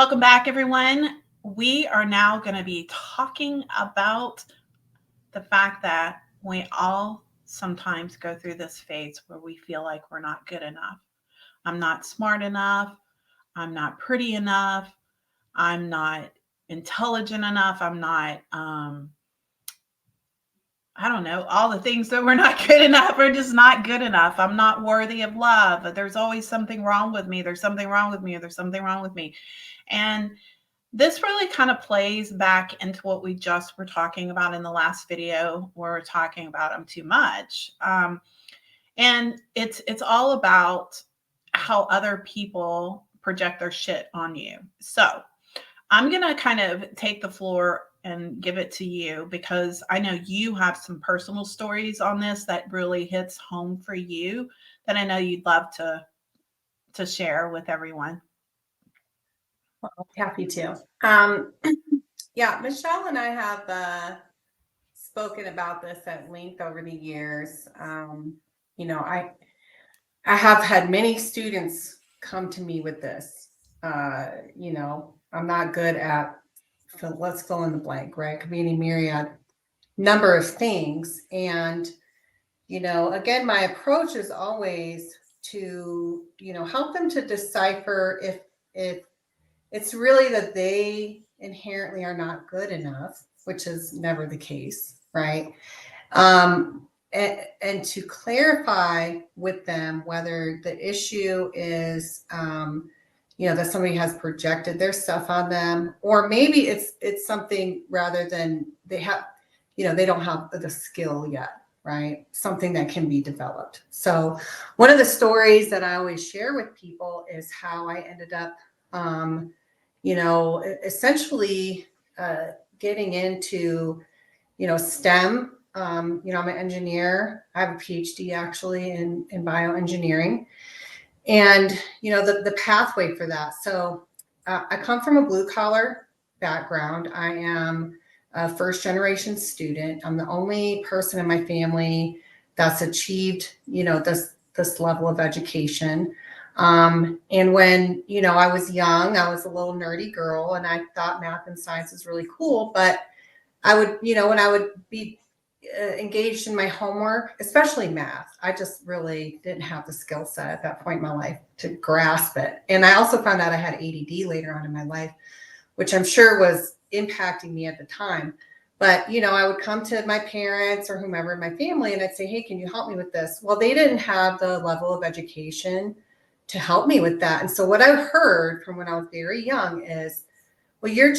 Welcome back, everyone. We are now going to be talking about the fact that we all sometimes go through this phase where we feel like we're not good enough. I'm not smart enough. I'm not pretty enough. I'm not intelligent enough. I'm not, I don't know, all the things that we're not good enough are just not good enough. I'm not worthy of love. There's always something wrong with me. There's something wrong with me. There's something wrong with me. And this really kind of plays back into what we just were talking about in the last video, where we're talking about I'm too much. And it's all about how other people project their shit on you. So I'm going to kind of take the floor and give it to you because I know you have some personal stories on this that really hits home for you that I know you'd love to share with everyone. Happy to. Yeah, Michelle and I have spoken about this at length over the years. You know, I have had many students come to me with this. I'm not good at, let's fill in the blank, right? Could be any myriad number of things. And, again, my approach is always to, help them to decipher if it's really that they inherently are not good enough, which is never the case, right? And to clarify with them whether the issue is, that somebody has projected their stuff on them, or maybe it's something rather than they don't have the skill yet, right? Something that can be developed. So one of the stories that I always share with people is how I ended up essentially getting into, STEM. I'm an engineer. I have a PhD actually in bioengineering, and the pathway for that. So I come from a blue collar background. I am a first generation student. I'm the only person in my family that's achieved, this level of education. And when, I was young, I was a little nerdy girl and I thought math and science was really cool, but I would, when I would be engaged in my homework, especially math, I just really didn't have the skill set at that point in my life to grasp it. And I also found out I had ADD later on in my life, which I'm sure was impacting me at the time. But, I would come to my parents or whomever in my family and I'd say, hey, can you help me with this? Well, they didn't have the level of education to help me with that. And so what I heard from when I was very young is, well, you're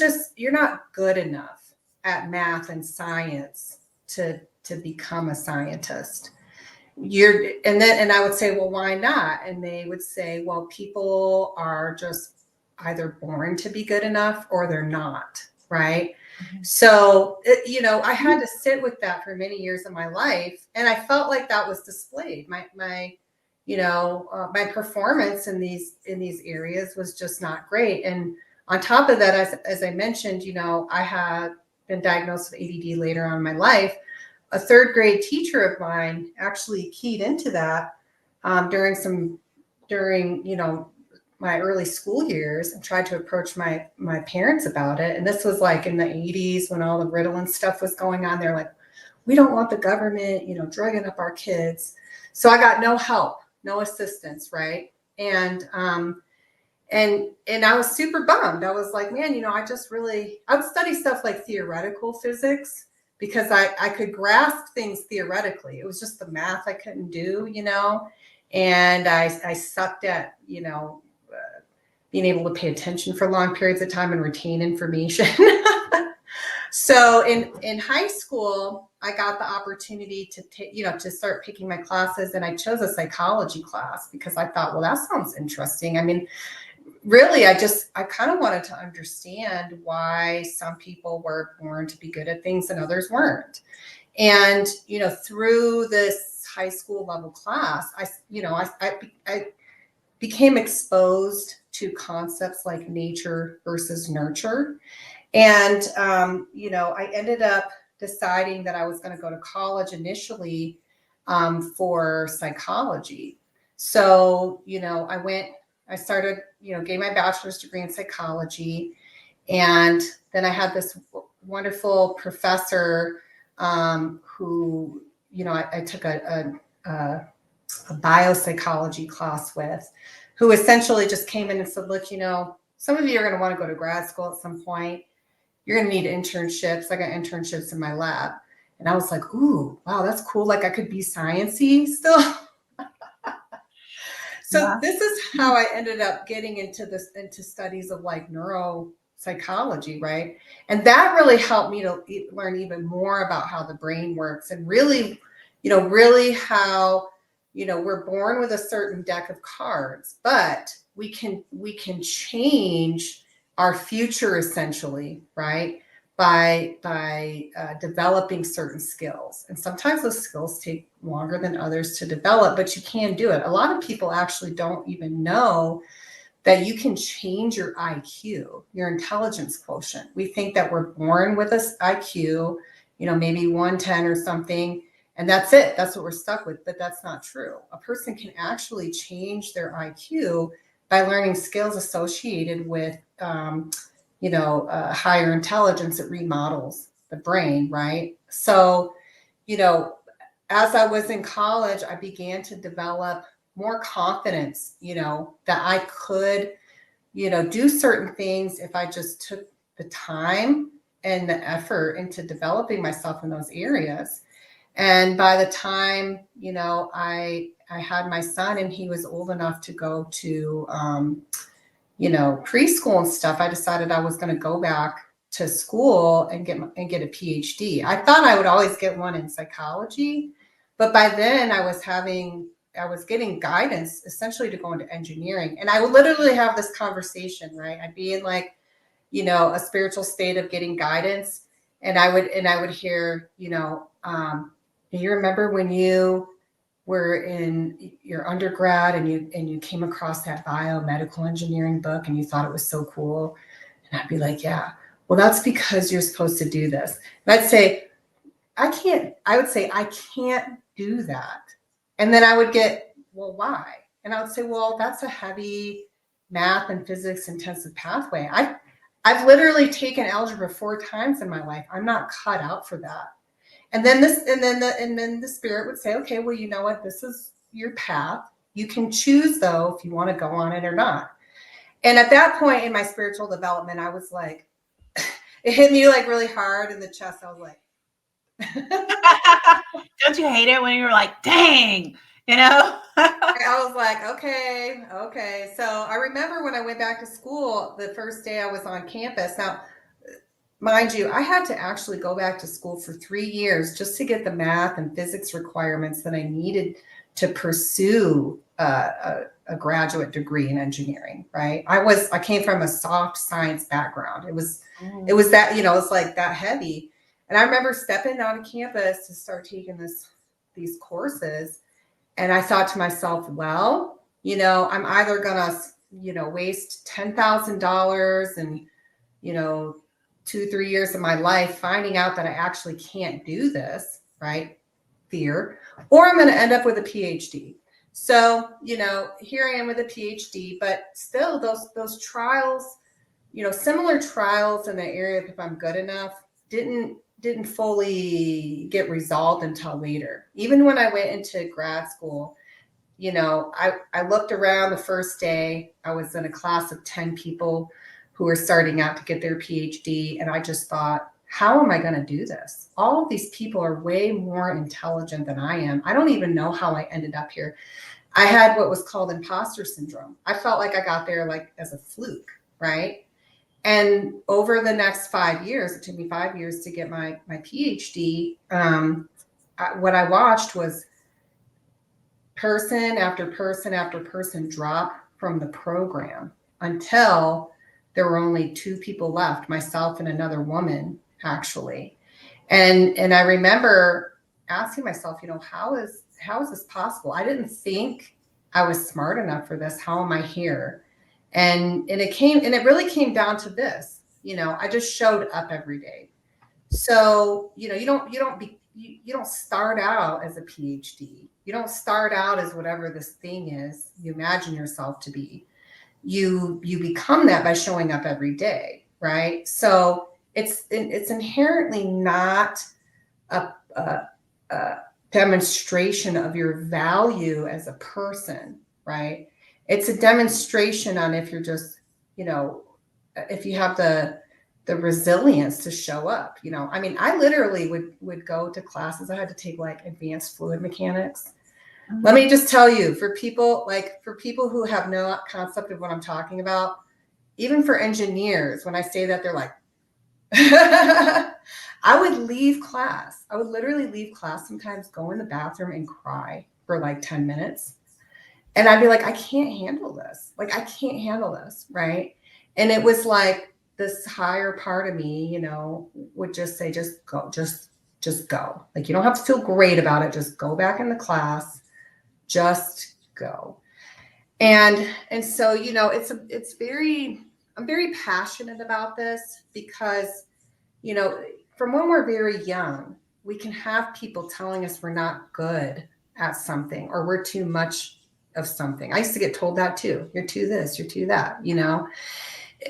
not good enough at math and science to become a scientist. And I would say, well, why not? And they would say, well, people are just either born to be good enough or they're not, right? Mm-hmm. So, I had to sit with that for many years of my life. And I felt like that was displayed. My performance in these areas was just not great. And on top of that, as I mentioned, I had been diagnosed with ADD later on in my life. A third grade teacher of mine actually keyed into that during my early school years and tried to approach my parents about it. And this was like in the 80s when all the Ritalin stuff was going on. They're like, we don't want the government, drugging up our kids. So I got no help, no assistance, right? And I was super bummed. I was like, man, I would study stuff like theoretical physics because I could grasp things theoretically. It was just the math I couldn't do, and I sucked at, being able to pay attention for long periods of time and retain information. So in high school, I got the opportunity to start picking my classes, and I chose a psychology class because I thought, well, that sounds interesting. I mean, really, I kind of wanted to understand why some people were born to be good at things and others weren't. And, through this high school level class, I became exposed to concepts like nature versus nurture. And, I ended up deciding that I was going to go to college initially for psychology. So, I started, getting my bachelor's degree in psychology. And then I had this wonderful professor who, I took a biopsychology class with, who essentially just came in and said, look, some of you are going to want to go to grad school at some point. You're going to need internships. I got internships in my lab. And I was like, ooh, wow, that's cool. Like I could be sciencey still. So Yeah. this is how I ended up getting into studies of like neuropsychology, right? And that really helped me to learn even more about how the brain works, and really, really how, we're born with a certain deck of cards, but we can change our future essentially, right? By developing certain skills. And sometimes those skills take longer than others to develop, but you can do it. A lot of people actually don't even know that you can change your IQ, your intelligence quotient. We think that we're born with this IQ, maybe 110 or something, and that's it. That's what we're stuck with, but that's not true. A person can actually change their IQ by learning skills associated with higher intelligence. It remodels the brain, right? So, you know, as I was in college, I began to develop more confidence, that I could, do certain things if I just took the time and the effort into developing myself in those areas. And by the time, I had my son and he was old enough to go to preschool and stuff, I decided I was going to go back to school and get a PhD. I thought I would always get one in psychology, but by then I was getting guidance essentially to go into engineering. And I would literally have this conversation, right? I'd be in like, a spiritual state of getting guidance. And I would hear, you remember when you were in your undergrad and you came across that biomedical engineering book and you thought it was so cool? And I'd be like, yeah, well, that's because you're supposed to do this. And I would say, I can't do that. And then I would get, well, why? And I would say, well, that's a heavy math and physics intensive pathway. I've literally taken algebra 4 times in my life. I'm not cut out for that. And then the spirit would say, okay, well, you know what? This is your path. You can choose though if you want to go on it or not. And at that point in my spiritual development, I was like, it hit me like really hard in the chest. I was like, Don't you hate it when you're like, dang, you know? I was like, okay, okay. So I remember when I went back to school, the first day I was on campus. Now, mind you, I had to actually go back to school for 3 years just to get the math and physics requirements that I needed to pursue a graduate degree in engineering. Right? I came from a soft science background. It was that, it's like that heavy. And I remember stepping on campus to start taking these courses, and I thought to myself, well, I'm either gonna, waste $10,000 and, 2-3 years of my life finding out that I actually can't do this, right? Fear, or I'm going to end up with a PhD. So, here I am with a PhD, but still those trials, similar trials in the area of if I'm good enough didn't fully get resolved until later. Even when I went into grad school, I looked around the first day. I was in a class of 10 people who were starting out to get their PhD. And I just thought, how am I going to do this? All of these people are way more intelligent than I am. I don't even know how I ended up here. I had what was called imposter syndrome. I felt like I got there like as a fluke, right? And over the next 5 years, it took me 5 years to get my PhD. What I watched was person after person after person drop from the program until there were only 2 people left, myself and another woman, actually. And I remember asking myself, how is this possible? I didn't think I was smart enough for this. How am I here? And it really came down to this. I just showed up every day. So, you don't start out as a PhD. You don't start out as whatever this thing is you imagine yourself to be. you become that by showing up every day, right? So it's inherently not a, a demonstration of your value as a person, right? It's a demonstration on if you're just, you know, if you have the resilience to show up. You know, I mean, I literally would go to classes. I had to take like advanced fluid mechanics. Let me just tell you, for people who have no concept of what I'm talking about, even for engineers, when I say that, they're like, I would leave class. I would literally leave class sometimes, go in the bathroom and cry for like 10 minutes. And I'd be like, I can't handle this. Like, I can't handle this. Right. And it was like this higher part of me, you know, would just say, just go, just go. Like, you don't have to feel great about it. Just go back in the class. Just go. And so, you know, I'm very passionate about this because, you know, from when we're very young, we can have people telling us we're not good at something or we're too much of something. I used to get told that too. You're too this, you're too that, you know?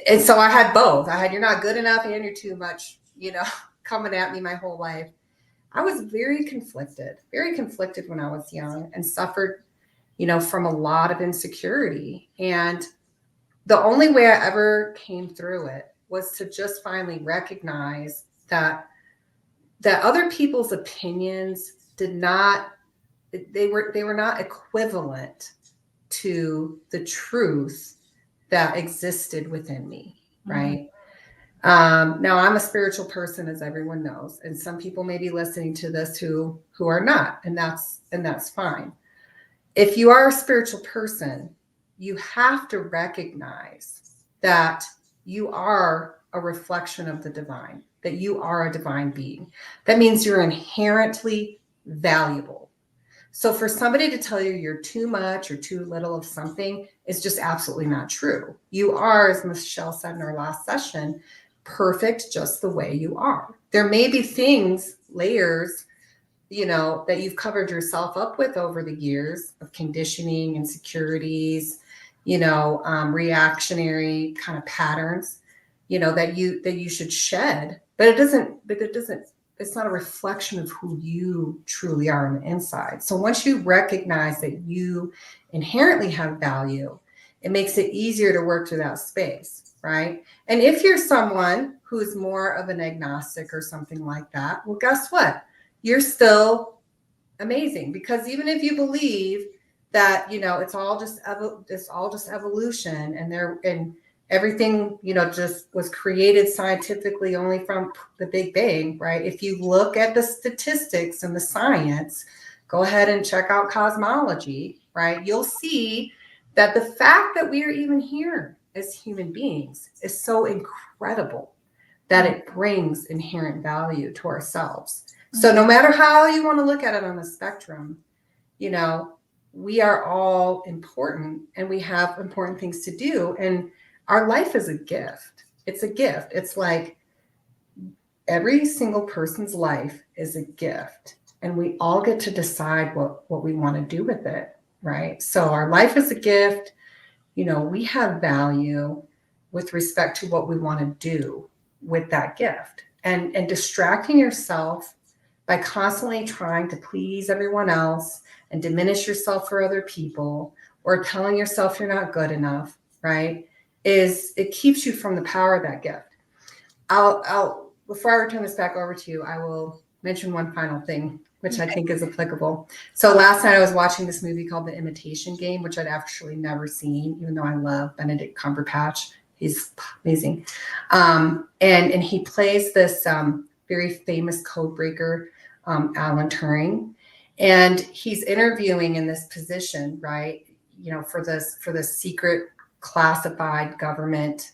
And so I had both. I had, you're not good enough and you're too much, you know, coming at me my whole life. I was very conflicted when I was young and suffered, you know, from a lot of insecurity. And the only way I ever came through it was to just finally recognize that other people's opinions did not, they were not equivalent to the truth that existed within me, right? Now I'm a spiritual person, as everyone knows, and some people may be listening to this who are not, and that's fine. If you are a spiritual person, you have to recognize that you are a reflection of the divine, that you are a divine being. That means you're inherently valuable. So for somebody to tell you you're too much or too little of something is just absolutely not true. You are, as Michelle said in our last session, perfect just the way you are. There may be things, layers, you know, that you've covered yourself up with over the years of conditioning, insecurities, you know, reactionary kind of patterns, you know, that you should shed. But it doesn't, it's not a reflection of who you truly are on the inside. So once you recognize that you inherently have value, it makes it easier to work through that space, right? And if you're someone who's more of an agnostic or something like that, well, guess what? You're still amazing, because even if you believe that, you know, it's all just evolution and everything, you know, just was created scientifically only from the Big Bang, right? If you look at the statistics and the science, go ahead and check out cosmology, right? You'll see that the fact that we are even here as human beings is so incredible that it brings inherent value to ourselves. So no matter how you want to look at it on the spectrum, you know, we are all important and we have important things to do. And our life is a gift. It's a gift. It's like every single person's life is a gift. And we all get to decide what we want to do with it, right? So our life is a gift. You know, we have value with respect to what we want to do with that gift. And distracting yourself by constantly trying to please everyone else and diminish yourself for other people, or telling yourself you're not good enough, right? It keeps you from the power of that gift. I'll before I return this back over to you, I will mention one final thing, which I think is applicable. So last night I was watching this movie called The Imitation Game, which I'd actually never seen, even though I love Benedict Cumberbatch. He's amazing. And he plays this very famous code breaker, Alan Turing. And he's interviewing in this position, right? You know, for this secret classified government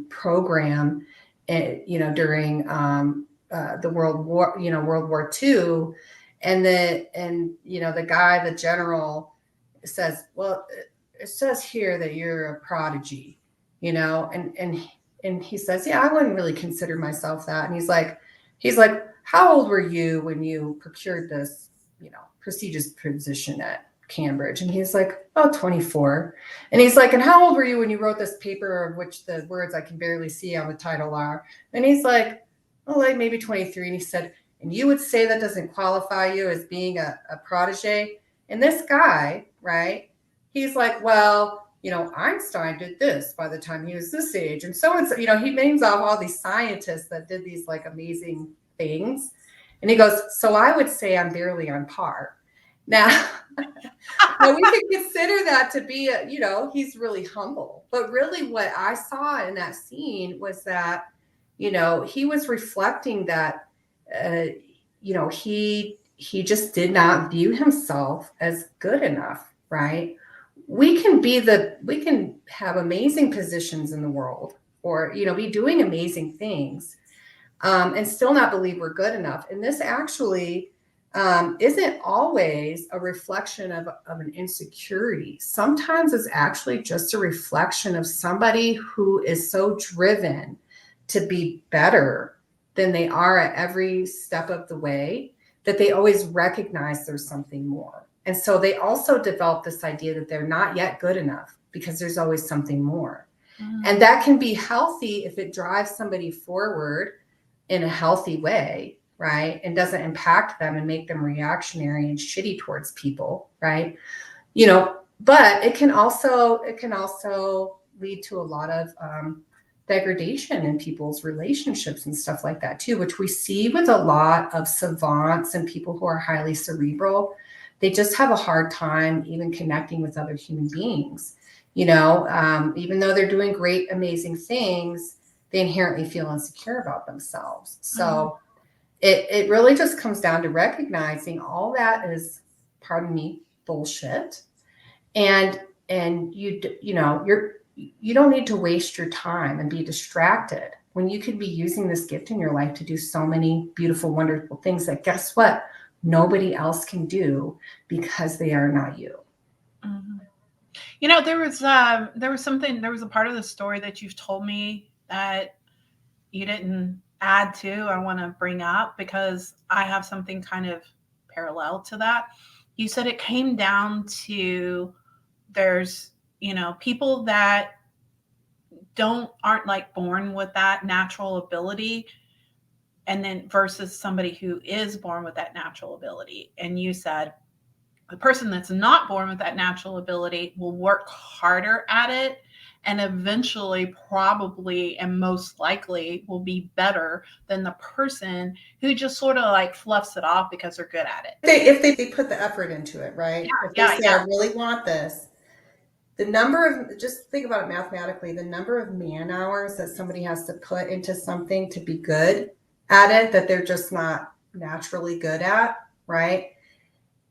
program, you know, during the World War II. And you know, the general says, well, it says here that you're a prodigy, you know, and he says, yeah, I wouldn't really consider myself that. And he's like, how old were you when you procured this, you know, prestigious position at Cambridge. And he's like, oh, 24. And he's like, and how old were you when you wrote this paper of which the words I can barely see on the title are? And he's like, oh, like maybe 23. And he said, and you would say that doesn't qualify you as being a protege? And this guy, right, he's like, well, Einstein did this by the time he was this age. And so it's, he names off all these scientists that did these like amazing things. And he goes, so I would say I'm barely on par. Now, now we could consider that to be, he's really humble. But really what I saw in that scene was that, he was reflecting that, he just did not view himself as good enough, right? We can have amazing positions in the world or, be doing amazing things and still not believe we're good enough. And this actually isn't always a reflection of an insecurity. Sometimes it's actually just a reflection of somebody who is so driven to be better than they are at every step of the way that they always recognize there's something more. And so they also develop this idea that they're not yet good enough because there's always something more. And that can be healthy if it drives somebody forward in a healthy way, right? And doesn't impact them and make them reactionary and shitty towards people, right? But it can also lead to a lot of degradation in people's relationships and stuff like that too, which we see with a lot of savants and people who are highly cerebral. They just have a hard time even connecting with other human beings. Even though they're doing great, amazing things, they inherently feel insecure about themselves. So it really just comes down to recognizing all that is, pardon me, bullshit. And you don't need to waste your time and be distracted when you could be using this gift in your life to do so many beautiful, wonderful things that, guess what? Nobody else can do because they are not you. There was a part of the story that you've told me that you didn't add to. I want to bring up because I have something kind of parallel to that. You said it came down to there's, people that aren't like born with that natural ability, and then versus somebody who is born with that natural ability. And you said the person that's not born with that natural ability will work harder at it and eventually probably and most likely will be better than the person who just sort of like fluffs it off because they're good at it. If they put the effort into it, right? If they say, I really want this, just think about it mathematically, the number of man hours that somebody has to put into something to be good at it that they're just not naturally good at, right?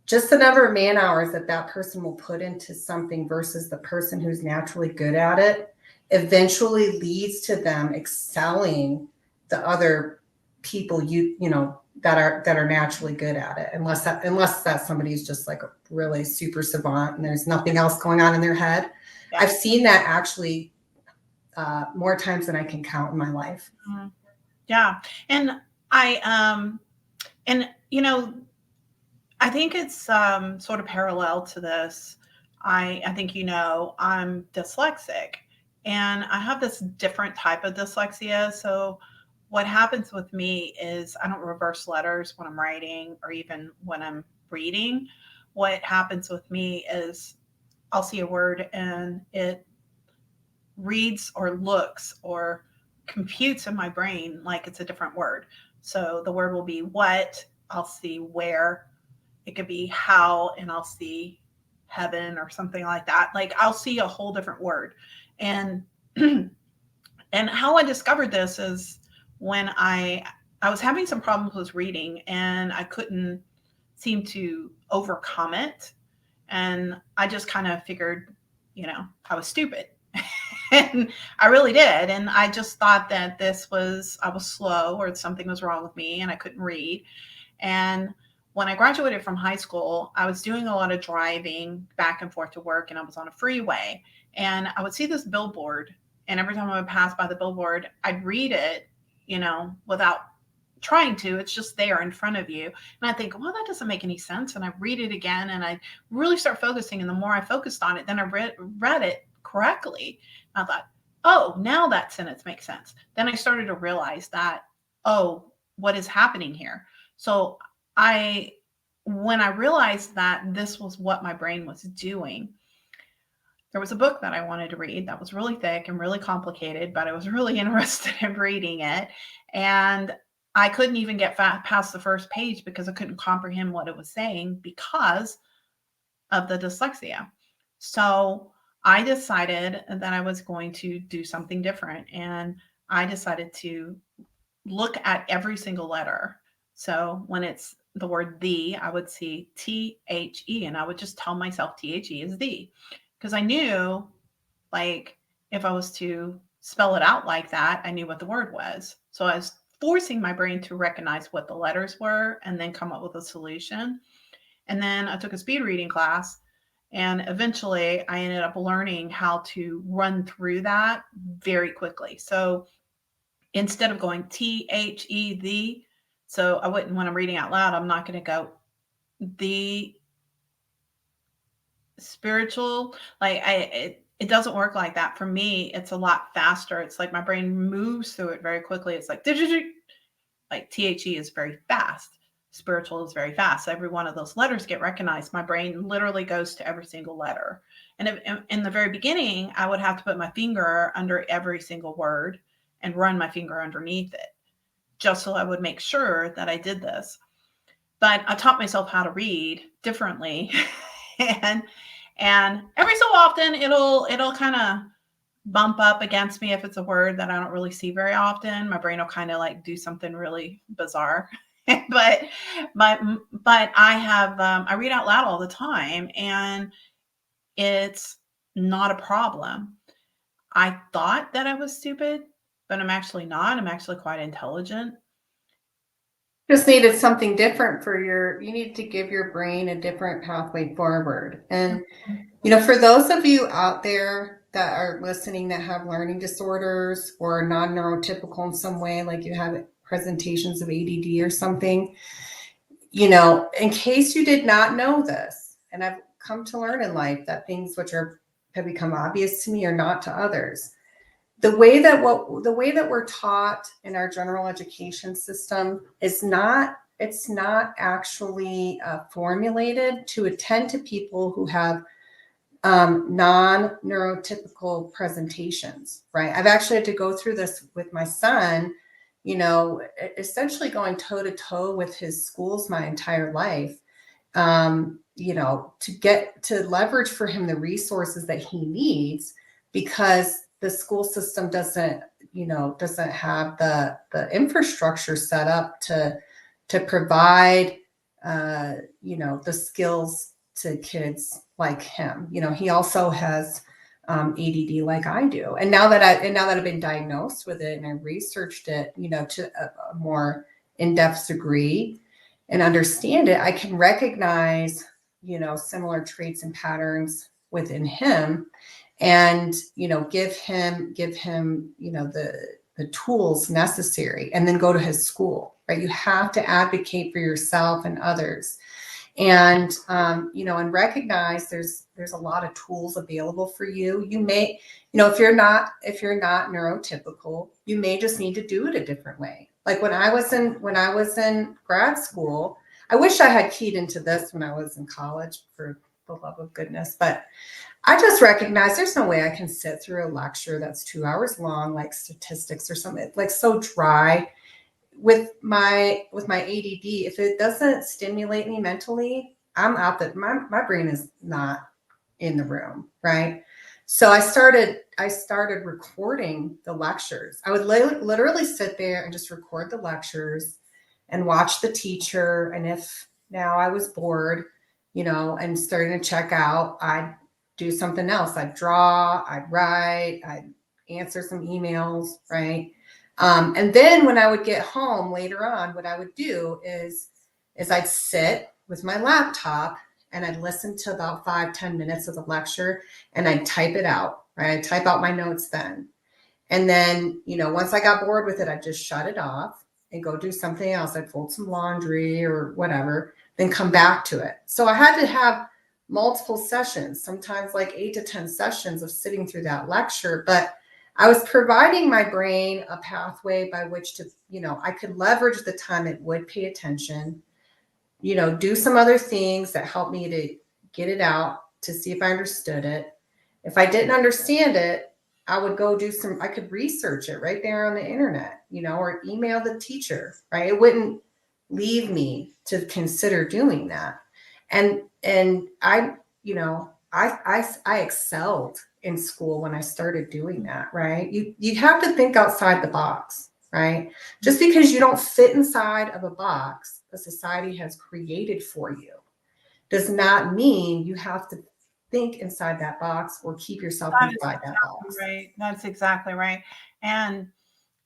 Just the number of man hours that person will put into something versus the person who's naturally good at it eventually leads to them excelling the other people that are naturally good at it, unless that somebody's just like a really super savant and there's nothing else going on in their head. Yeah. I've seen that actually more times than I can count in my life. Yeah. And I think it's sort of parallel to this. I think I'm dyslexic, and I have this different type of dyslexia. So what happens with me is I don't reverse letters when I'm writing or even when I'm reading. What happens with me is I'll see a word and it reads or looks or computes in my brain like it's a different word. So the word will be what, I'll see where, it could be how, and I'll see heaven or something like that. Like I'll see a whole different word. And and how I discovered this is when I was having some problems with reading and I couldn't seem to overcome it. And I just kind of figured, I was stupid. And I really did. And I just thought that I was slow or something was wrong with me and I couldn't read. And when I graduated from high school, I was doing a lot of driving back and forth to work, and I was on a freeway, and I would see this billboard, and every time I would pass by the billboard, I'd read it, without trying to, it's just there in front of you. And I think, well, that doesn't make any sense. And I read it again and I really start focusing. And the more I focused on it, then I read it correctly. And I thought, oh, now that sentence makes sense. Then I started to realize that, oh, what is happening here? So I, when I realized that this was what my brain was doing, there was a book that I wanted to read that was really thick and really complicated, but I was really interested in reading it. And I couldn't even get past the first page because I couldn't comprehend what it was saying because of the dyslexia. So I decided that I was going to do something different. And I decided to look at every single letter. So when it's the word the, I would see THE, and I would just tell myself THE is the, because I knew, like, if I was to spell it out like that, I knew what the word was. So I was forcing my brain to recognize what the letters were and then come up with a solution. And then I took a speed reading class, and eventually I ended up learning how to run through that very quickly. So instead of going THE, so I wouldn't, when I'm reading out loud, I'm not going to go the spiritual, like it doesn't work like that for me. It's a lot faster. It's like my brain moves through it very quickly. It's like like THE is very fast, spiritual is very fast. Every one of those letters get recognized. My brain literally goes to every single letter. And if, in the very beginning, I would have to put my finger under every single word and run my finger underneath it just so I would make sure that I did this. But I taught myself how to read differently. and and every so often it'll kind of bump up against me if it's a word that I don't really see very often. My brain will kind of like do something really bizarre. but but I have I read out loud all the time, and it's not a problem. I thought that I was stupid, but I'm actually not. I'm actually quite intelligent. Just needed something different for you need to give your brain a different pathway forward. And, for those of you out there that are listening that have learning disorders or non-neurotypical in some way, like you have presentations of ADD or something, in case you did not know this, and I've come to learn in life that things which have become obvious to me are not to others. The way that we're taught in our general education system is not actually formulated to attend to people who have non-neurotypical presentations, right? I've actually had to go through this with my son, essentially going toe to toe with his schools my entire life, to get to leverage for him the resources that he needs, because the school system doesn't have the infrastructure set up to provide, the skills to kids like him. He also has ADD like I do. And now that I've been diagnosed with it and I researched it, to a more in-depth degree and understand it, I can recognize, similar traits and patterns within him, and, give him, the tools necessary, and then go to his school, right? You have to advocate for yourself and others. And, and recognize there's a lot of tools available for you. You may, if you're not neurotypical, you may just need to do it a different way. Like when I was in grad school, I wish I had keyed into this when I was in college, for the love of goodness, but I just recognized there's no way I can sit through a lecture that's 2 hours long, like statistics or something, like so dry. With my ADD, if it doesn't stimulate me mentally, I'm out. That my brain is not in the room, right? So I started recording the lectures. I would literally sit there and just record the lectures and watch the teacher. And if now I was bored, and starting to check out, I'd do something else. I'd draw, I'd write, I'd answer some emails, right? And then when I would get home later on, what I would do is I'd sit with my laptop and I'd listen to about 5-10 minutes of the lecture and I'd type it out, right? I'd type out my notes then. And then, once I got bored with it, I'd just shut it off. and go do something else. I'd fold some laundry or whatever, then come back to it. So I had to have multiple sessions, sometimes like 8 to 10 sessions of sitting through that lecture. But I was providing my brain a pathway by which to, I could leverage the time it would pay attention, do some other things that helped me to get it out to see if I understood it. If I didn't understand it, I would go I could research it right there on the internet, or email the teacher, right? It wouldn't leave me to consider doing that. And I excelled in school when I started doing that, right? You have to think outside the box, right? Just because you don't fit inside of a box a society has created for you does not mean you have to think inside that box or keep yourself That is inside that exactly box. right. That's exactly right. And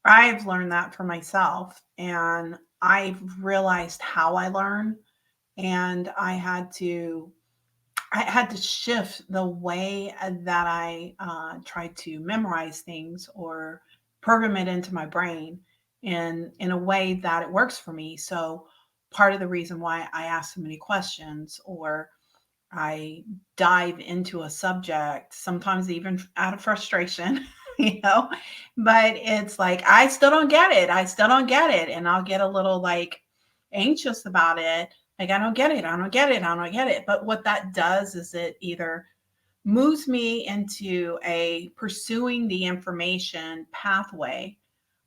I've learned that for myself, and I've realized how I learn, and I had to shift the way that I try to memorize things or program it into my brain in a way that it works for me. So part of the reason why I ask so many questions or I dive into a subject, sometimes even out of frustration, you know, but it's like, I still don't get it. I still don't get it. And I'll get a little like anxious about it. Like, I don't get it. I don't get it. I don't get it. But what that does is it either moves me into a pursuing the information pathway,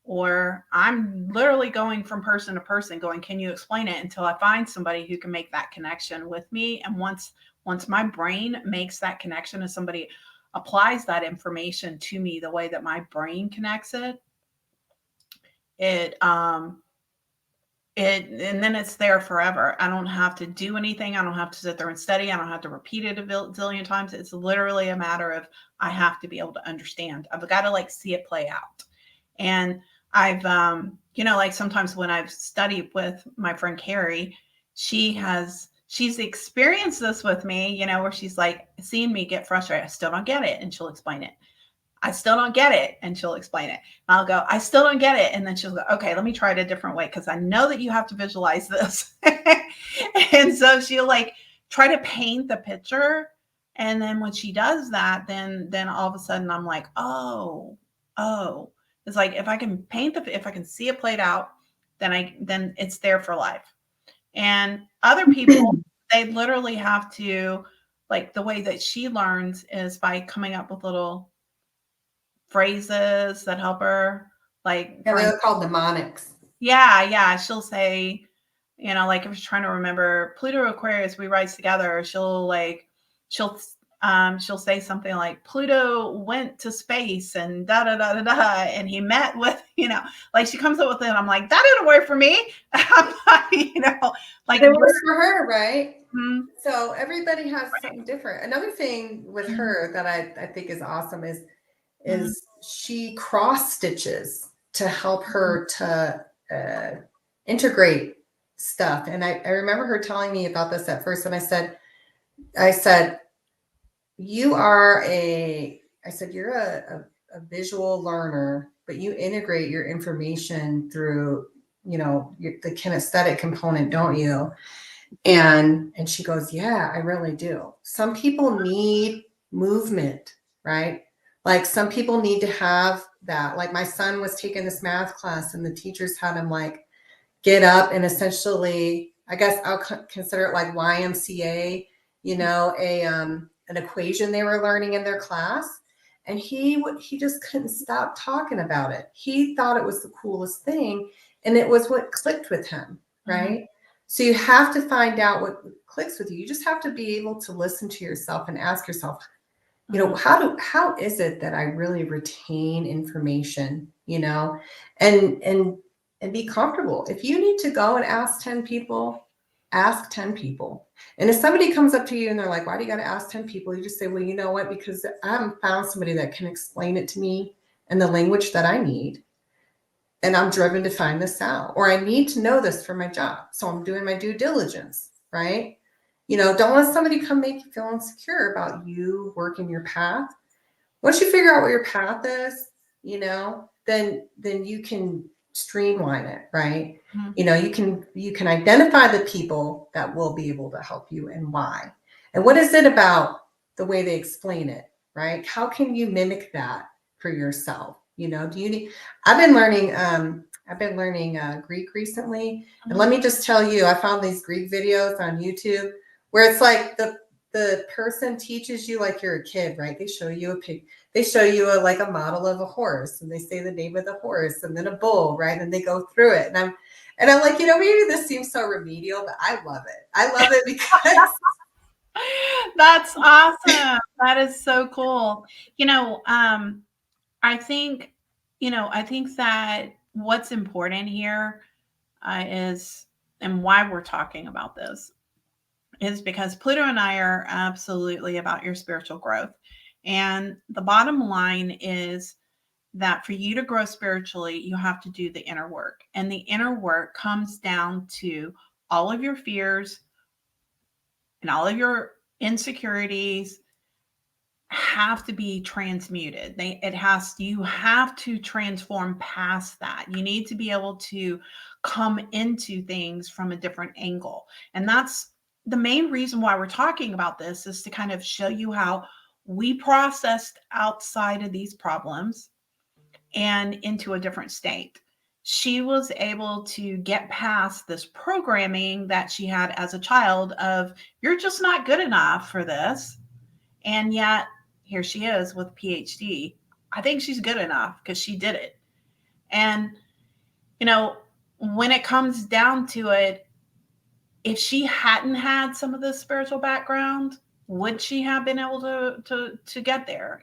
or I'm literally going from person to person going, can you explain it, until I find somebody who can make that connection with me. And once my brain makes that connection and somebody applies that information to me the way that my brain connects it, it and then it's there forever. I don't have to do anything. I don't have to sit there and study. I don't have to repeat it a zillion times. It's literally a matter of I have to be able to understand. I've got to like see it play out. And I've like sometimes when I've studied with my friend Carrie, she's experienced this with me, where she's like seeing me get frustrated. I still don't get it, and she'll explain it. I still don't get it. And she'll explain it. I'll go, I still don't get it. And then she'll go, okay, let me try it a different way, because I know that you have to visualize this. And so she'll like try to paint the picture. And then when she does that, then all of a sudden I'm like, oh. It's like if I can if I can see it played out, then it's there for life. And other people, they literally have to, like, the way that she learns is by coming up with little phrases that help her. Like, Yeah, for they're instance, called mnemonics. yeah, she'll say, like if she's trying to remember Pluto Aquarius, we rise together, she'll she'll say something like Pluto went to space and da da da da da, and he met with, like she comes up with it. And I'm like, that didn't work for me. I'm not, like It you're works for her, right? mm, So everybody has right. something different. Another thing with Mm, her that I think is awesome mm, is she cross stitches to help mm, her to integrate stuff. And I remember her telling me about this at first, and I said, you're a visual learner, but you integrate your information through, the kinesthetic component, don't you? And she goes, yeah, I really do. Some people need movement, right? Like some people need to have that. Like my son was taking this math class and the teachers had him like get up and essentially, I guess I'll consider it like YMCA, an equation they were learning in their class. And he just couldn't stop talking about it. He thought it was the coolest thing, and it was what clicked with him, mm, right? So you have to find out what clicks with you. You just have to be able to listen to yourself and ask yourself, mm, how is it that I really retain information, and and be comfortable. If you need to go and ask 10 people, ask 10 people. And if somebody comes up to you and they're like, why do you got to ask 10 people? You just say, well, you know what? Because I haven't found somebody that can explain it to me in the language that I need. And I'm driven to find this out, or I need to know this for my job. So I'm doing my due diligence, right? Don't let somebody come make you feel insecure about you working your path. Once you figure out what your path is, then you can streamline it, right? Mhm. You can identify the people that will be able to help you and why. And what is it about the way they explain it, right? How can you mimic that for yourself? Do you need I've been learning Greek recently. And let Mhm. me just tell you, I found these Greek videos on YouTube where it's like the person teaches you like you're a kid, right? They show you like a model of a horse, and they say the name of the horse and then a bull, right? And they go through it. And I'm like, maybe this seems so remedial, but I love it. I love it because That's awesome. That is so cool. You know, I think, I think that what's important here is, and why we're talking about this, is because Pluto and I are absolutely about your spiritual growth. And the bottom line is that for you to grow spiritually, you have to do the inner work. And the inner work comes down to all of your fears and all of your insecurities have to be transmuted. You have to transform past that. You need to be able to come into things from a different angle. And that's the main reason why we're talking about this, is to kind of show you how we processed outside of these problems and into a different state. She was able to get past this programming that she had as a child of, you're just not good enough for this. And yet here she is with a PhD. I think she's good enough because she did it. And, you know, when it comes down to it, if she hadn't had some of this spiritual background, would she have been able to get there,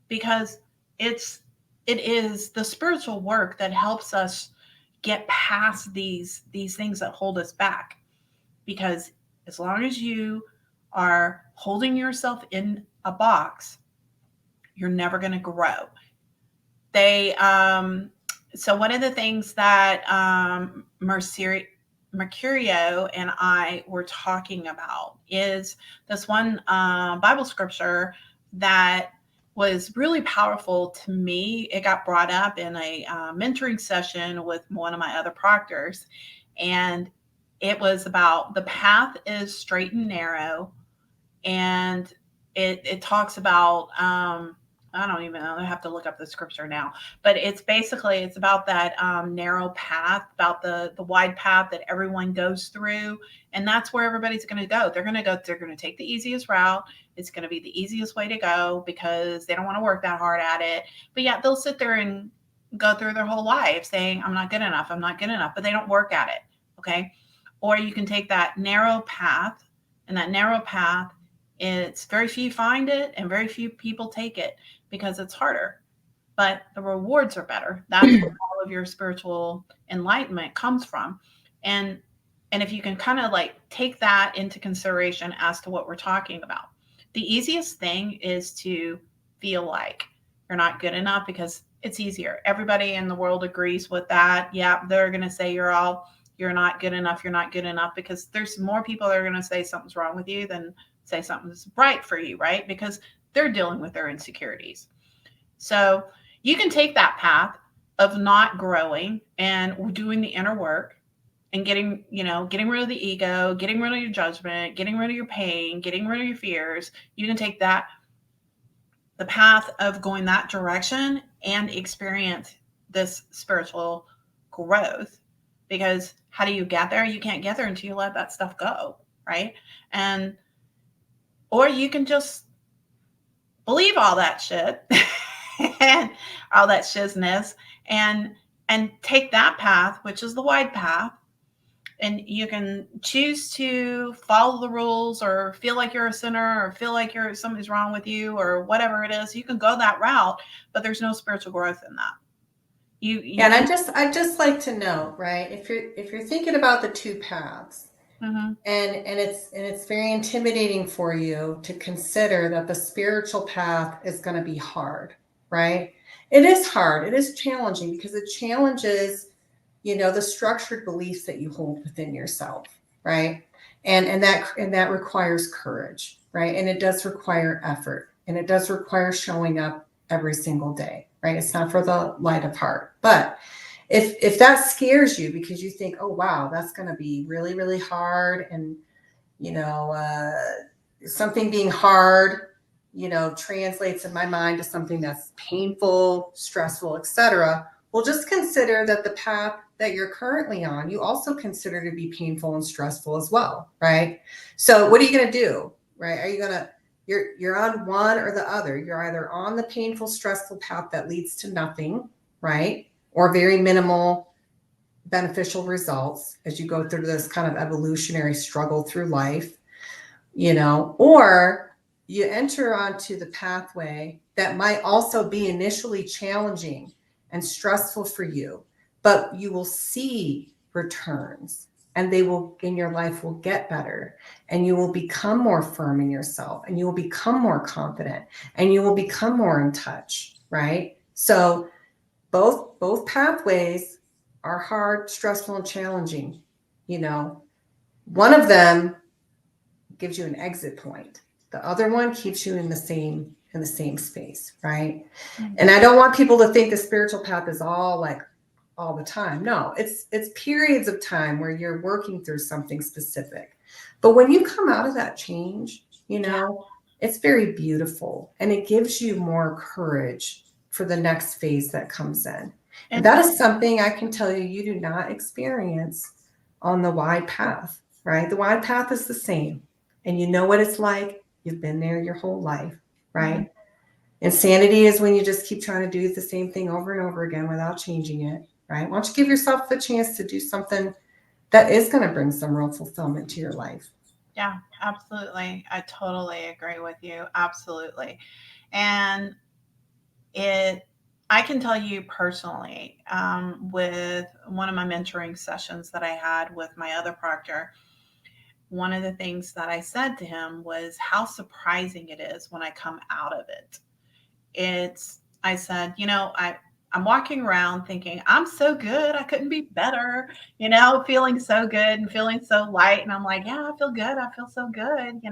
Because it's it is the spiritual work that helps us get past these things that hold us back. Because as long as you are holding yourself in a box, you're never going to grow. They So one of the things that Mercurio and I were talking about is this one Bible scripture that was really powerful to me. It got brought up in a mentoring session with one of my other proctors, and it was about the path is straight and narrow, and it talks about I don't even know, I have to look up the scripture now, but it's about that narrow path, about the wide path that everyone goes through, and that's where everybody's going to go. They're going to take the easiest route. It's going to be the easiest way to go because they don't want to work that hard at it. But yeah, they'll sit there and go through their whole life saying, I'm not good enough, I'm not good enough, but they don't work at it. Okay. Or you can take that narrow path, and that narrow path, it's very few find it and very few people take it because it's harder, but the rewards are better. That's where all of your spiritual enlightenment comes from. And and if you can kind of like take that into consideration as to what we're talking about. The easiest thing is to feel like you're not good enough because it's easier. Everybody in the world agrees with that. Yeah, they're going to say you're not good enough, you're not good enough, because there's more people that are going to say something's wrong with you than say something's right for you, right? Because they're dealing with their insecurities. So you can take that path of not growing and doing the inner work and getting rid of the ego, getting rid of your judgment, getting rid of your pain, getting rid of your fears. You can take the path of going that direction and experience this spiritual growth. Because how do you get there? You can't get there until you let that stuff go, right? And or you can just believe all that shit and all that shizness, and take that path, which is the wide path, and you can choose to follow the rules or feel like you're a sinner or feel like something's wrong with you or whatever it is. You can go that route, but there's no spiritual growth in that. You and can. I just like to know, right? If you're thinking about the two paths, Mm-hmm. and it's very intimidating for you to consider that the spiritual path is going to be hard, right? It is hard. It is challenging because it challenges, the structured beliefs that you hold within yourself, right? And that requires courage, right? And it does require effort, and it does require showing up every single day, right? It's not for the light of heart, but If that scares you because you think, oh wow, that's going to be really really hard, and you know, something being hard, translates in my mind to something that's painful, stressful, etc. Well, just consider that the path that you're currently on, you also consider to be painful and stressful as well, right? So what are you going to do, right? Are you going to you're on one or the other. You're either on the painful, stressful path that leads to nothing, right? Or very minimal beneficial results as you go through this kind of evolutionary struggle through life, or you enter onto the pathway that might also be initially challenging and stressful for you, but you will see returns, and they will in your life will get better, and you will become more firm in yourself, and you will become more confident, and you will become more in touch, right? So both pathways are hard, stressful, and challenging. One of them gives you an exit point. The other one keeps you in the same space, right? Mm-hmm. And I don't want people to think the spiritual path is all like all the time. No, it's periods of time where you're working through something specific. But when you come out of that change, it's very beautiful, and it gives you more courage for the next phase that comes in. And that is something I can tell you do not experience on the wide path, right? The wide path is the same, and you know what it's like. You've been there your whole life, right? Mm-hmm. Insanity is when you just keep trying to do the same thing over and over again without changing it, right? Why don't you give yourself the chance to do something that is going to bring some real fulfillment to your life? Yeah, absolutely. I totally agree with you. Absolutely. And I can tell you personally, with one of my mentoring sessions that I had with my other proctor, one of the things that I said to him was how surprising it is when I come out of it. I said, I'm walking around thinking, I'm so good. I couldn't be better, feeling so good and feeling so light. And I'm like, yeah, I feel good. I feel so good,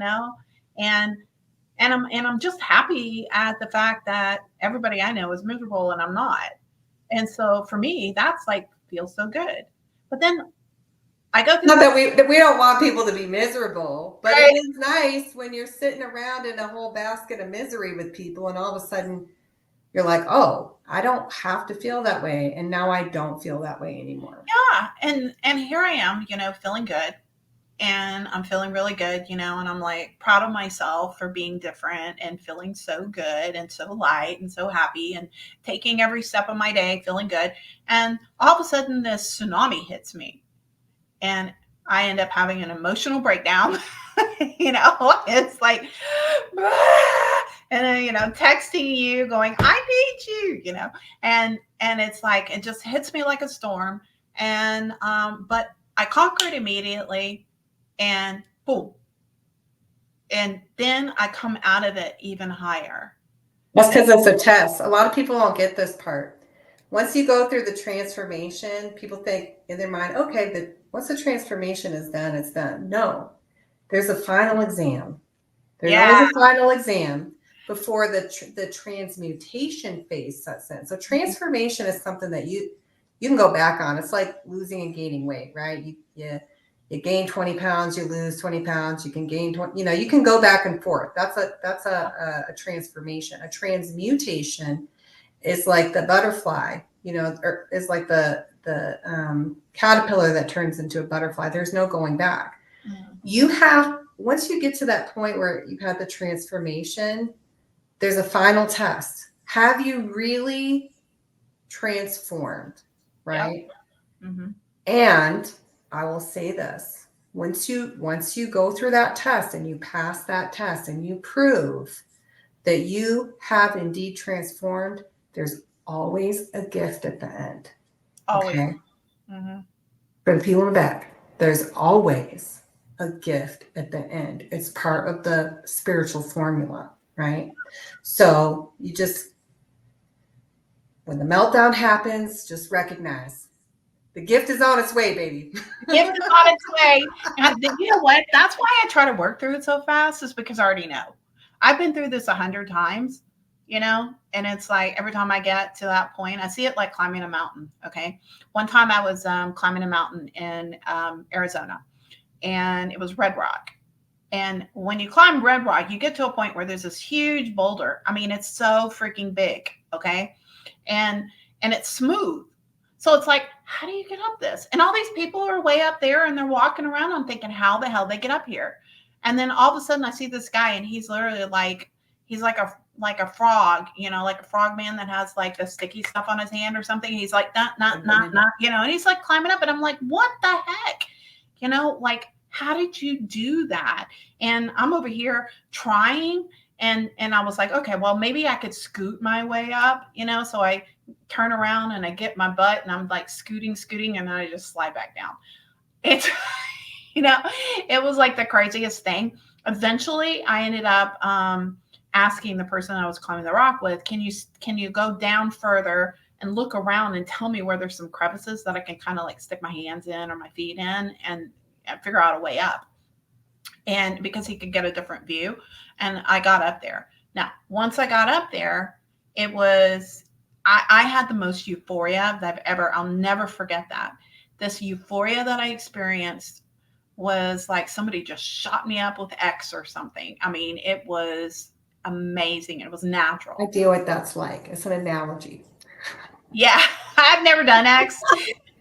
and I'm just happy at the fact that everybody I know is miserable and I'm not. And so for me, that's like feels so good. But then I go through not that we don't want people to be miserable, but right? It is nice when you're sitting around in a whole basket of misery with people, and all of a sudden you're like, oh, I don't have to feel that way, and now I don't feel that way anymore. Yeah, and here I am, feeling good. And I'm feeling really good, and I'm like proud of myself for being different and feeling so good and so light and so happy and taking every step of my day feeling good. And all of a sudden this tsunami hits me and I end up having an emotional breakdown. It's like, and then, texting you going, I need you, and it's like, it just hits me like a storm. And, but I conquer it immediately. And boom. And then I come out of it even higher. That's because it's a test. A lot of people don't get this part. Once you go through the transformation, people think in their mind, okay, but once the transformation is done, it's done. No, there's a final exam. There's always a final exam before the transmutation phase sets in. So transformation is something that you can go back on. It's like losing and gaining weight, right? You gain 20 pounds, you lose 20 pounds, you can gain 20, you can go back and forth. That's a transformation. A transmutation is like the butterfly, or is like the caterpillar that turns into a butterfly. There's no going back. Mm-hmm. Once you get to that point where you've had the transformation, there's a final test. Have you really transformed, right? Yep. Mm-hmm. And I will say this, once you go through that test and you pass that test and you prove that you have indeed transformed, there's always a gift at the end. Always. Okay? Mm-hmm. For the people in the back, there's always a gift at the end. It's part of the spiritual formula, right? So when the meltdown happens, just recognize the gift is on its way, baby. The gift is on its way. And you know what? That's why I try to work through it so fast, is because I already know. I've been through this 100 times. you know? And it's like every time I get to that point, I see it like climbing a mountain. Okay. One time I was climbing a mountain in Arizona, and it was red rock. And when you climb red rock, you get to a point where there's this huge boulder. I mean, it's so freaking big. Okay. And it's smooth. So it's like, how do you get up this? And all these people are way up there and they're walking around. I'm thinking, how the hell they get up here? And then all of a sudden I see this guy, and he's literally like, he's like a frog, you know, like a frog man that has like the sticky stuff on his hand or something. He's like, not, you know, and he's like climbing up, and I'm like, what the heck? You know, like, how did you do that? And I'm over here trying, and I was like, okay, well, maybe I could scoot my way up, you know. So I turn around and I get my butt, and I'm like scooting, and then I just slide back down. It's you know, it was like the craziest thing. Eventually, I ended up asking the person I was climbing the rock with, can you go down further and look around and tell me where there's some crevices that I can kind of like stick my hands in or my feet in, and figure out a way up. And because he could get a different view, and I got up there. Now, once I got up there, it was I had the most euphoria that I've ever. I'll never forget that. This euphoria that I experienced was like somebody just shot me up with X or something. I mean, it was amazing. It was natural. idea what that's like. It's an analogy. Yeah, I've never done X,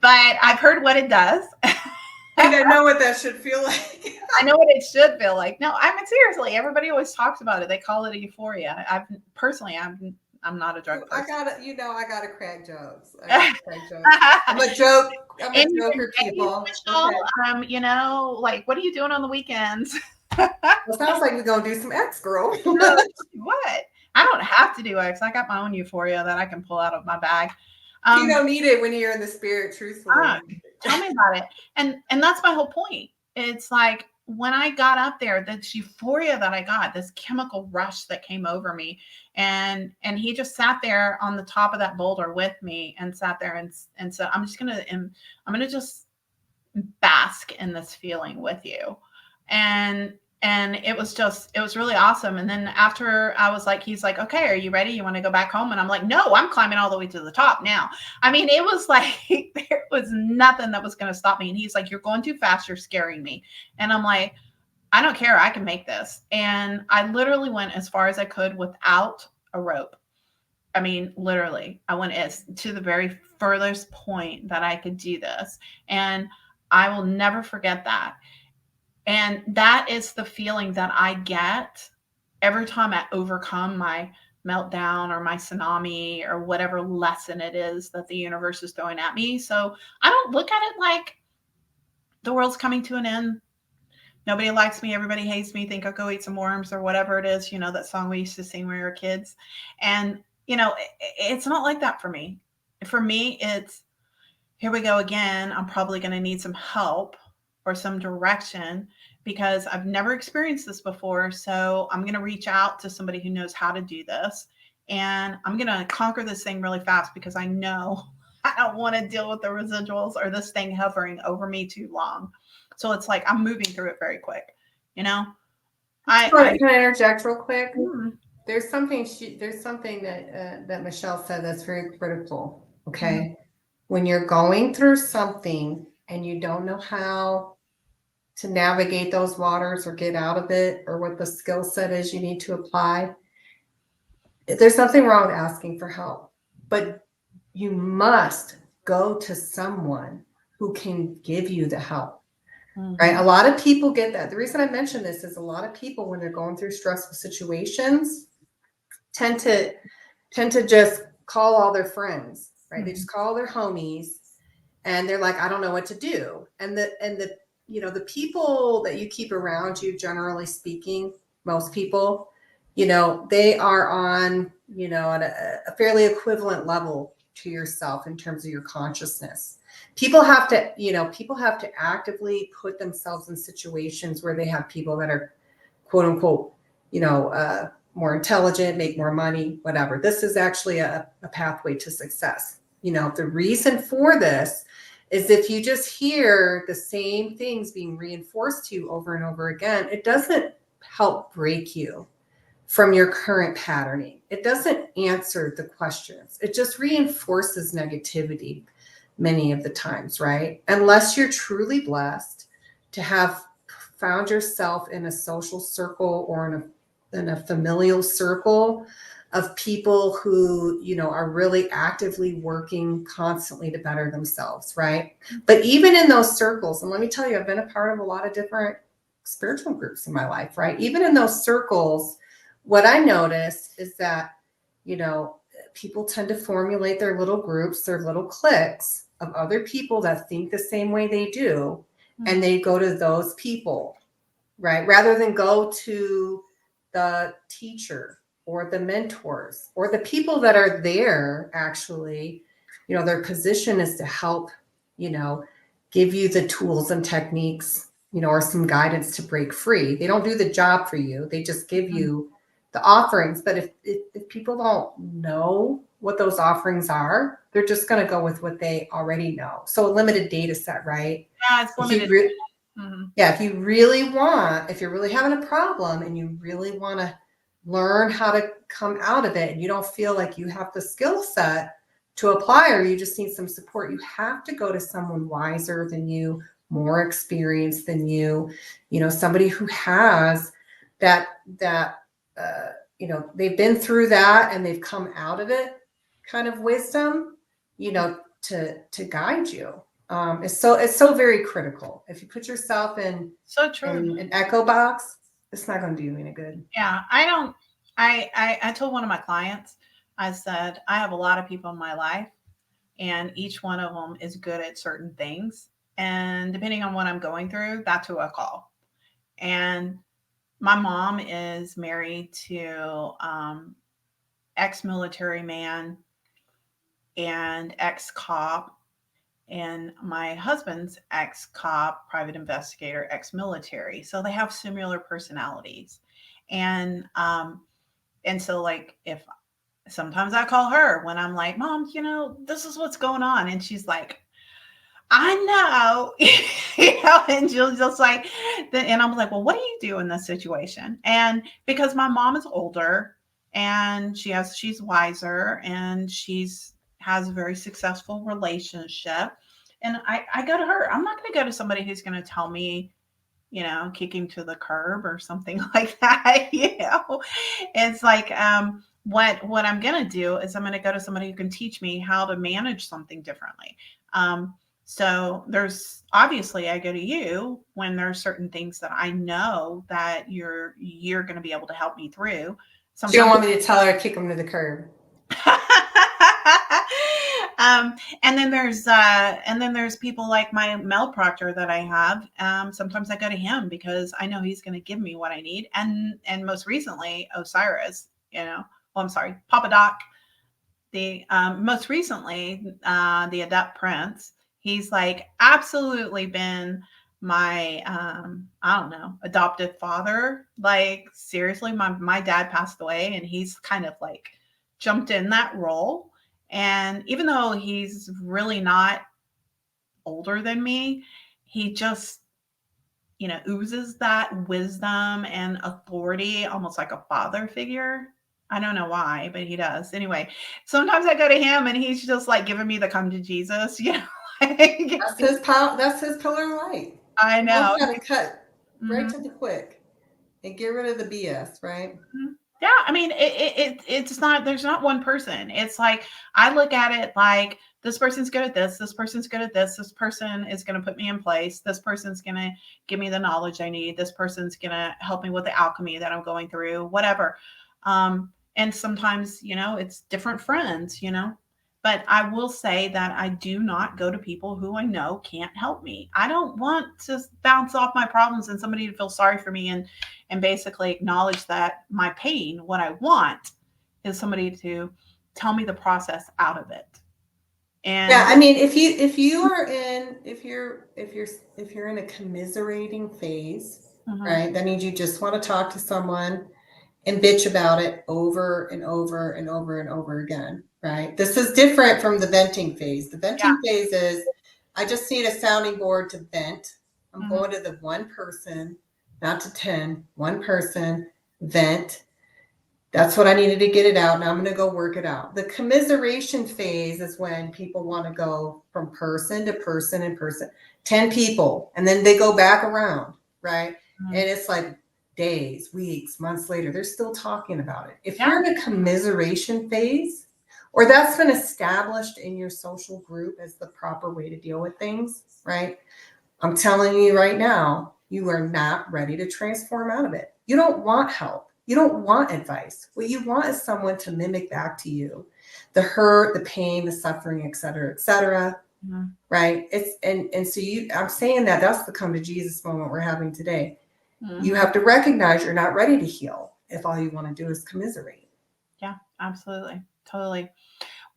but I've heard what it does. And I know what that should feel like. I know what it should feel like. No, I mean seriously, everybody always talks about it. They call it a euphoria. I've personally, I'm not a drug I person. gotta, I gotta crack jokes. I gotta crack jokes. I'm a joke. I'm a And you joker, can people. Michelle, Okay. you know, like, what are you doing on the weekends? Well, sounds like we're gonna do some X, girl. What? I don't have to do X. I got my own euphoria that I can pull out of my bag. You don't need it when you're in the spirit, truthfully. Tell me about it. And that's my whole point. It's like when I got up there, this euphoria that I got, this chemical rush that came over me, and he just sat there on the top of that boulder with me and sat there and said, I'm gonna just bask in this feeling with you. And it was really awesome. And then after I was like, he's like, okay, are you ready? You want to go back home? And I'm like, no, I'm climbing all the way to the top now. I mean, it was like there was nothing that was going to stop me. And he's like, you're going too fast, you're scaring me. And I'm like, I don't care, I can make this. And I literally went as far as I could without a rope. I mean, literally, I went as to the very furthest point that I could do this. And I will never forget that. And that is the feeling that I get every time I overcome my meltdown or my tsunami or whatever lesson it is that the universe is throwing at me. So I don't look at it like the world's coming to an end. Nobody likes me. Everybody hates me. Think I'll go eat some worms or whatever it is. You know, that song we used to sing when we were kids. And, you know, it's not like that for me. For me, it's here we go again. I'm probably going to need some help or some direction because I've never experienced this before. So I'm going to reach out to somebody who knows how to do this. And I'm going to conquer this thing really fast because I know I don't want to deal with the residuals or this thing hovering over me too long. So it's like I'm moving through it very quick. You know, Can I interject real quick? Mm-hmm. There's something that Michelle said that's very critical. Okay, mm-hmm. When you're going through something and you don't know how to navigate those waters or get out of it, or what the skill set is you need to apply, there's nothing wrong with asking for help, but you must go to someone who can give you the help. Mm-hmm. Right? A lot of people get that. The reason I mention this is a lot of people, when they're going through stressful situations, tend to just call all their friends, right? Mm-hmm. They just call their homies, and they're like, I don't know what to do. And the the people that you keep around you, generally speaking, most people, they are on, at a fairly equivalent level to yourself in terms of your consciousness. People have to actively put themselves in situations where they have people that are, quote unquote, more intelligent, make more money, whatever. This is actually a pathway to success. The reason for this is if you just hear the same things being reinforced to you over and over again, it doesn't help break you from your current patterning. It doesn't answer the questions. It just reinforces negativity many of the times, right? Unless you're truly blessed to have found yourself in a social circle or in a familial circle of people who, you know, are really actively working constantly to better themselves, right? But even in those circles, and let me tell you, I've been a part of a lot of different spiritual groups in my life, right? Even in those circles, what I notice is that, you know, people tend to formulate their little groups, their little cliques of other people that think the same way they do, and they go to those people, right? Rather than go to the teacher or the mentors or the people that are there actually, you know, their position is to help, you know, give you the tools and techniques, you know, or some guidance to break free. They don't do the job for you. They just give you the offerings. But if people don't know what those offerings are, they're just going to go with what they already know. So a limited data set, right? Yeah, it's If you limited. re- Mm-hmm. yeah, if you really want, if you're really having a problem and you really want to learn how to come out of it and you don't feel like you have the skill set to apply or you just need some support, you have to go to someone wiser than you, more experienced than you know, somebody who has that you know, they've been through that and they've come out of it kind of wisdom, you know, to guide you. It's so very critical. If you put yourself So true. in an echo box, it's not going to do you any good. Yeah, I don't. I told one of my clients, I said, I have a lot of people in my life, and each one of them is good at certain things. And depending on what I'm going through, that's who I call. And my mom is married to ex-military man and ex-cop, and my husband's ex-cop, private investigator, ex-military. So they have similar personalities, and so like if sometimes I call her when I'm like, Mom, you know, this is what's going on. And she's like, I know, and she'll just like, and I'm like, well, what do you do in this situation? And because my mom is older and she's wiser and has a very successful relationship. And I go to her. I'm not going to go to somebody who's going to tell me, you know, kicking to the curb or something like that. You know, it's like, what I'm going to do is I'm going to go to somebody who can teach me how to manage something differently. Um, so there's obviously I go to you when there's certain things that I know that you're going to be able to help me through. She don't Sometimes. want me to tell her to kick them to the curb. um, and then there's people like my Mel Proctor that I have. Sometimes I go to him because I know he's going to give me what I need. And most recently, Osiris. You know, well, I'm sorry, Papa Doc. The most recently, the Adept Prince. He's like absolutely been my I don't know, adoptive father. Like seriously, my dad passed away, and he's kind of like jumped in that role. And even though he's really not older than me, he just, you know, oozes that wisdom and authority, almost like a father figure. I don't know why, but he does. Anyway, sometimes I go to him and he's just like giving me the come to Jesus, you know. Like, That's his power. That's his pillar of light. I He knows know. how to cut right Mhm. to the quick and get rid of the BS, right? Mhm. Yeah, I mean, it's not. There's not one person. It's like I look at it like this person's good at this. This person's good at this. This person is going to put me in place. This person's going to give me the knowledge I need. This person's going to help me with the alchemy that I'm going through. Whatever. And sometimes, you know, it's different friends. You know, but I will say that I do not go to people who I know can't help me. I don't want to bounce off my problems and somebody to feel sorry for me and basically acknowledge that my pain, what I want is somebody to tell me the process out of it. Yeah, And I mean, if you are in if you're in a commiserating phase, mhm, right? That means you just want to talk to someone and bitch about it over and over and over and over again, right? This is different from the venting phase. The yeah, venting phase is I just need a sounding board to vent. I'm mhm, going to the one person, not to 10, one person, vent. That's what I needed to get it out. Now I'm going to go work it out. The commiseration phase is when people want to go from person to person and person, 10 people, and then they go back around, right? Mm. And it's like days, weeks, months later, they're still talking about it. If Yeah. you're in a commiseration phase, or that's been established in your social group as the proper way to deal with things, right? I'm telling you right now, you are not ready to transform out of it. You don't want help. You don't want advice. What you want is someone to mimic back to you the hurt, the pain, the suffering, et cetera, et cetera. Mm-hmm. Right? It's and so I'm saying that that's the come to Jesus moment we're having today. Mm-hmm. You have to recognize you're not ready to heal if all you want to do is commiserate. Yeah, absolutely. Totally.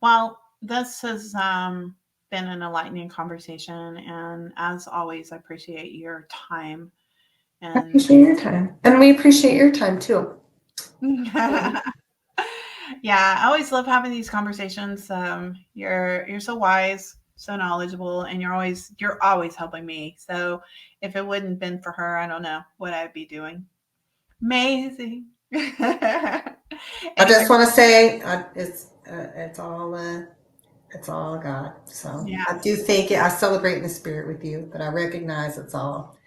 Well, this has been an enlightening conversation. And as always, I appreciate your time. I And appreciate your time. And we appreciate your time too. yeah, I always love having these conversations. You're so wise, so knowledgeable, and you're always helping me. So if it wouldn't have been for her, I don't know what I'd be doing. Amazing. I Anyway, just want to say it's all God. So I yes, do think I celebrate in the spirit with you, but I recognize it's all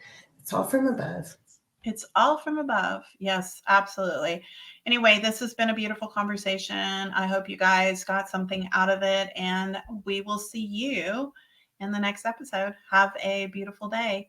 from above. it's all from above. Yes, absolutely. Anyway, this has been a beautiful conversation. I hope you guys got something out of it, and we will see you in the next episode. Have a beautiful day.